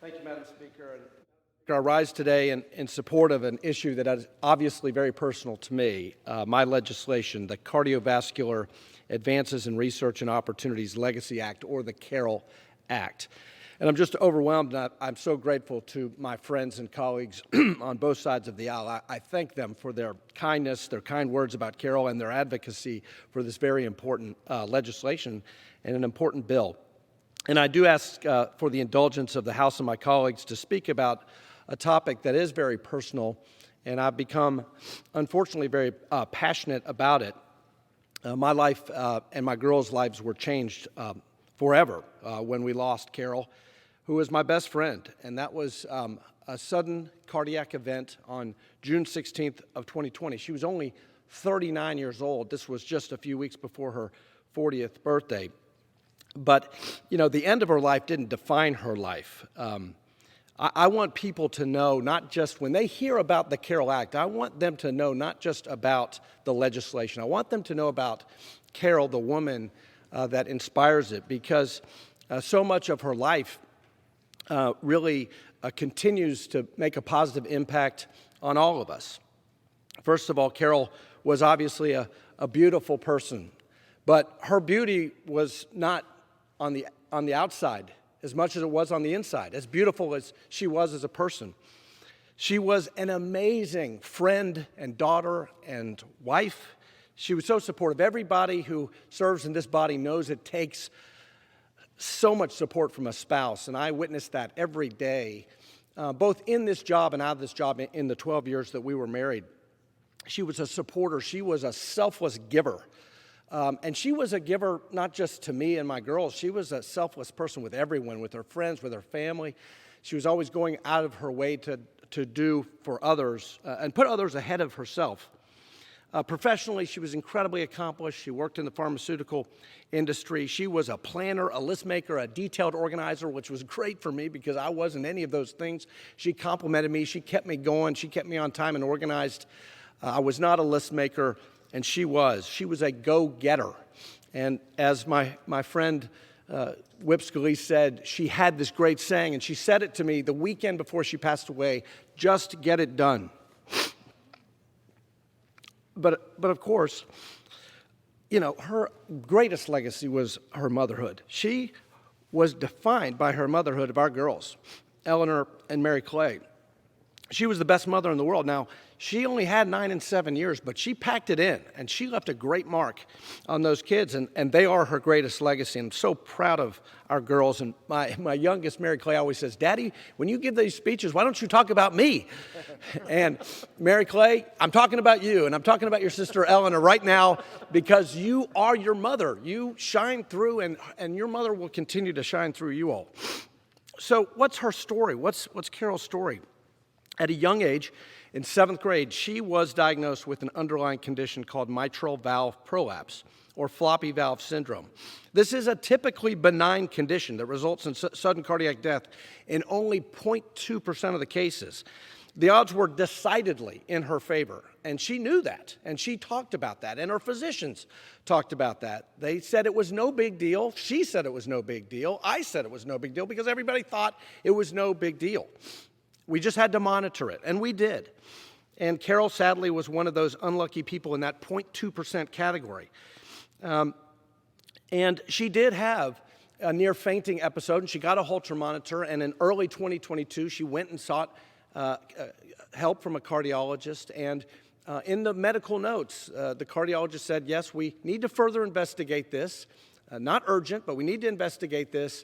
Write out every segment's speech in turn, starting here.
Thank you, Madam Speaker. I rise today in support of an issue that is obviously very personal to me, my legislation, the Cardiovascular Advances in Research and Opportunities Legacy Act, or the CARROLL Act. And I'm just overwhelmed, and I'm so grateful to my friends and colleagues on both sides of the aisle. I thank them for their kindness, their kind words about CARROLL, and their advocacy for this very important legislation and an important bill. And I do ask for the indulgence of the House and my colleagues to speak about a topic that is very personal, and I've become, unfortunately, very passionate about it. My life and my girls' lives were changed forever when we lost Carol, who was my best friend, and that was a sudden cardiac event on June 16th of 2020. She was only 39 years old. This was just a few weeks before her 40th birthday. But, you know, the end of her life didn't define her life. I want people to know, not just when they hear about the CARROLL Act, I want them to know not just about the legislation. I want them to know about Carol, the woman that inspires it, because so much of her life really continues to make a positive impact on all of us. First of all, Carol was obviously a beautiful person, but her beauty was not on the outside as much as it was on the inside, as beautiful as she was as a person. She was an amazing friend and daughter and wife. She was so supportive. Everybody who serves in this body knows it takes so much support from a spouse, and I witnessed that every day, both in this job and out of this job in the 12 years that we were married. She was a supporter. She was a selfless giver. And she was a giver not just to me and my girls. She was a selfless person with everyone, with her friends, with her family. She was always going out of her way to do for others and put others ahead of herself. Professionally, she was incredibly accomplished. She worked in the pharmaceutical industry. She was a planner, a list maker, a detailed organizer, which was great for me because I wasn't any of those things. She complimented me. She kept me going. She kept me on time and organized. I was not a list maker, and she was. She was a go-getter. And as my friend Whip Scalise said, she had this great saying, and she said it to me the weekend before she passed away, just get it done. But of course, you know, her greatest legacy was her motherhood. She was defined by her motherhood of our girls, Eleanor and Mary Clay. She was the best mother in the world. Now, she only had 9 and 7 years, but she packed it in, and she left a great mark on those kids, and they are her greatest legacy. I'm so proud of our girls, and my youngest, Mary Clay, always says, Daddy, when you give these speeches, why don't you talk about me? And Mary Clay, I'm talking about you, and I'm talking about your sister Eleanor right now, because you are your mother. You shine through, and your mother will continue to shine through you all. So what's her story? What's Carol's story? At a young age, in 7th grade, she was diagnosed with an underlying condition called mitral valve prolapse, or floppy valve syndrome. This is a typically benign condition that results in sudden cardiac death in only 0.2% of the cases. The odds were decidedly in her favor, and she knew that, and she talked about that, and her physicians talked about that. They said it was no big deal. She said it was no big deal. I said it was no big deal because everybody thought it was no big deal. We just had to monitor it, and we did. And Carol, sadly, was one of those unlucky people in that 0.2% category. And she did have a near-fainting episode, and she got a Holter monitor, and in early 2022, she went and sought help from a cardiologist, and in the medical notes, the cardiologist said, yes, we need to further investigate this. Not urgent, but we need to investigate this.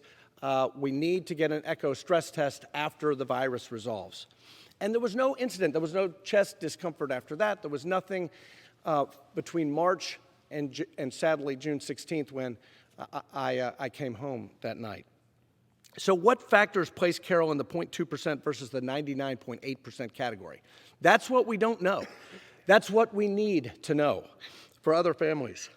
We need to get an echo stress test after the virus resolves. And there was no incident. There was no chest discomfort after that. There was nothing between March and sadly, June 16th when I came home that night. So what factors place Carol in the 0.2% versus the 99.8% category? That's what we don't know. That's what we need to know for other families.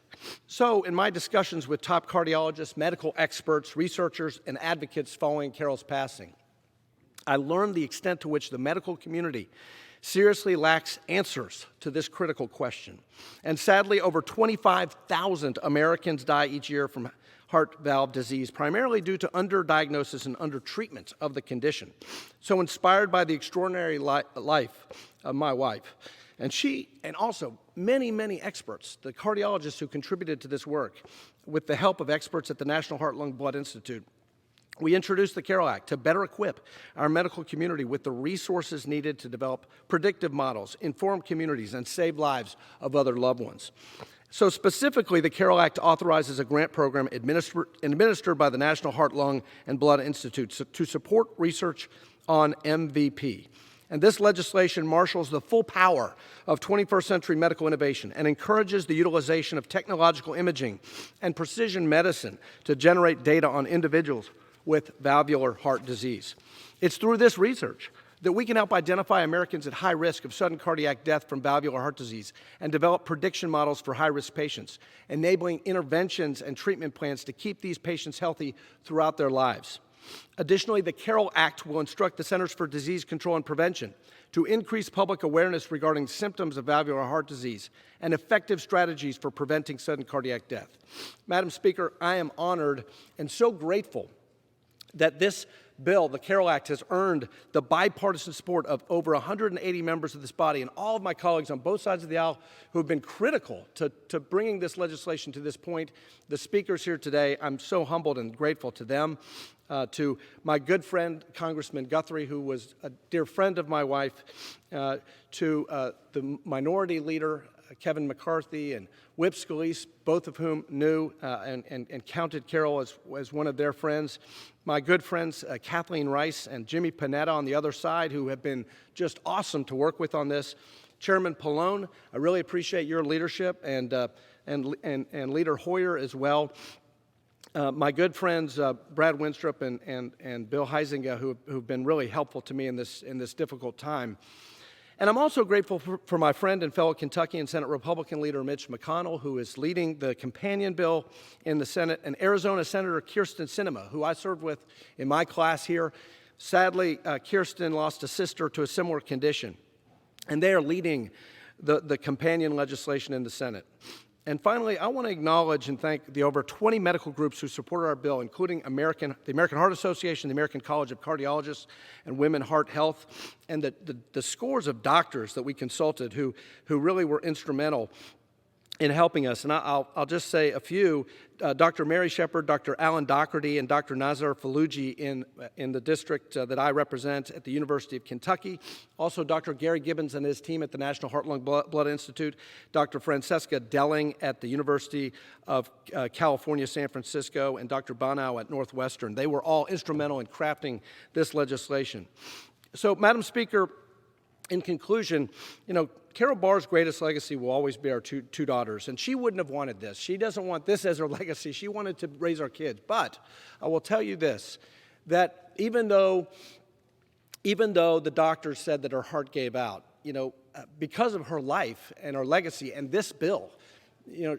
So in my discussions with top cardiologists, medical experts, researchers, and advocates following Carol's passing, I learned the extent to which the medical community seriously lacks answers to this critical question. And sadly, over 25,000 Americans die each year from heart valve disease, primarily due to underdiagnosis and undertreatment of the condition. So inspired by the extraordinary life of my wife, and she, and also many, many experts, the cardiologists who contributed to this work, with the help of experts at the National Heart, Lung, Blood Institute, we introduced the Carroll Act to better equip our medical community with the resources needed to develop predictive models, inform communities, and save lives of other loved ones. So specifically, the Carroll Act authorizes a grant program administered by the National Heart, Lung, and Blood Institute to support research on MVP. And this legislation marshals the full power of 21st century medical innovation and encourages the utilization of technological imaging and precision medicine to generate data on individuals with valvular heart disease. It's through this research that we can help identify Americans at high risk of sudden cardiac death from valvular heart disease and develop prediction models for high-risk patients, enabling interventions and treatment plans to keep these patients healthy throughout their lives. Additionally, the Carroll Act will instruct the Centers for Disease Control and Prevention to increase public awareness regarding symptoms of valvular heart disease and effective strategies for preventing sudden cardiac death. Madam Speaker, I am honored and so grateful that this bill, the Carroll Act, has earned the bipartisan support of over 180 members of this body and all of my colleagues on both sides of the aisle who have been critical to bringing this legislation to this point. The speakers here today, I'm so humbled and grateful to them. To my good friend, Congressman Guthrie, who was a dear friend of my wife, to the minority leader, Kevin McCarthy, and Whip Scalise, both of whom knew and counted Carroll as one of their friends. My good friends, Kathleen Rice and Jimmy Panetta on the other side, who have been just awesome to work with on this. Chairman Pallone, I really appreciate your leadership, and Leader Hoyer as well. My good friends, Brad Winstrup and Bill Huizenga, who've been really helpful to me in this difficult time. And I'm also grateful for my friend and fellow Kentucky and Senate Republican leader Mitch McConnell, who is leading the companion bill in the Senate, and Arizona Senator Kyrsten Sinema, who I served with in my class here. Sadly, Kyrsten lost a sister to a similar condition, and they are leading the companion legislation in the Senate. And finally, I want to acknowledge and thank the over 20 medical groups who supported our bill, including the American Heart Association, the American College of Cardiologists, and Women Heart Health, and the scores of doctors that we consulted who really were instrumental in helping us. And I'll just say a few. Dr. Mary Shepard, Dr. Alan Doherty, and Dr. Nazar Faluji in the district that I represent at the University of Kentucky. Also, Dr. Gary Gibbons and his team at the National Heart, Lung, Blood Institute. Dr. Francesca Delling at the University of California, San Francisco, and Dr. Banau at Northwestern. They were all instrumental in crafting this legislation. So, Madam Speaker, in conclusion, Carol Barr's greatest legacy will always be our two daughters, and she wouldn't have wanted this. She doesn't want this as her legacy. She wanted to raise our kids. But I will tell you this, that even though the doctors said that her heart gave out, because of her life and her legacy and this bill,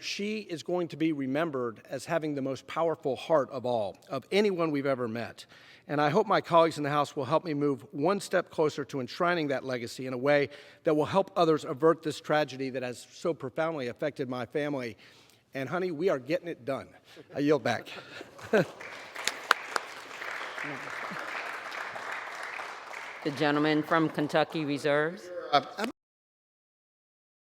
she is going to be remembered as having the most powerful heart of all, of anyone we've ever met. And I hope my colleagues in the House will help me move one step closer to enshrining that legacy in a way that will help others avert this tragedy that has so profoundly affected my family. And honey, we are getting it done. I yield back. The gentleman from Kentucky reserves.